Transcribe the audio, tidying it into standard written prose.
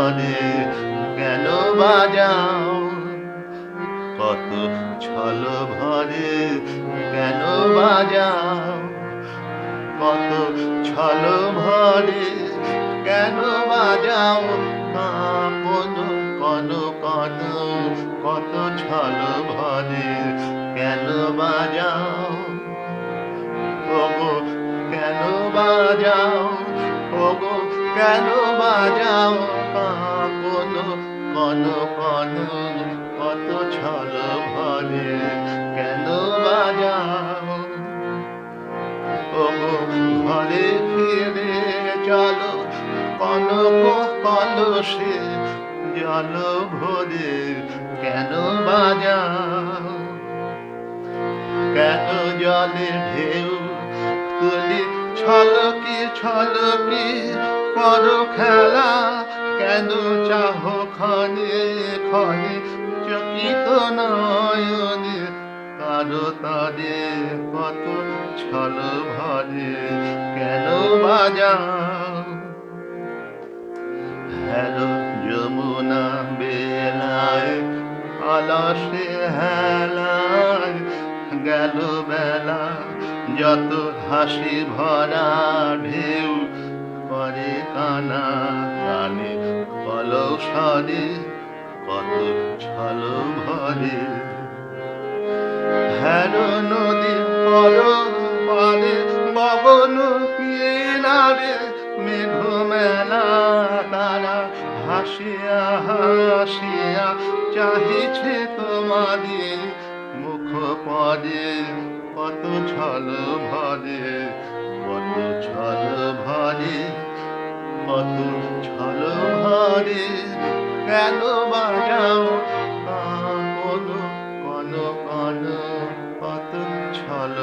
ভরে কেন বাজাও, কত ছল ভরে কেন বাজাও, কত ছল ভরে কেন বাজাও, আপন কন কন কত ছল ভরে কেন বাজাও, ওগো কেন বাজাও, ওগো কেন বাজাও, আপন কন কন কত ছল ভরে কেন বাজাও, ওগো ঘরে ফিরে চলো কনক কলসে জল ভরে কেন বাজাও, কেন জলে ঢেউ তুলি ছলকে ছলকে করো খেলা, কেন চাহ ক্ষণে ক্ষণে চকিত নয়নে কারো তরে কত ছল ভরে কেন বাজাও, হ্যালো যমুনা বেলায় অলসে হেলায় গেল বেলা, যত হাসি ভরা ঢেউ করে কানা কানে কলসরে কত ছল ভরে, হ্যালো নদীর পর পারে গগন কিনারে মেঘ মেলা তারা হাসিয়া হাসিয়া চাহিছে তোমাদের মুখ পদে, কত ছল ভরে কত ছল ভরে কত ছল ভরে কেন বাজাও, আপন কন কন কত ছল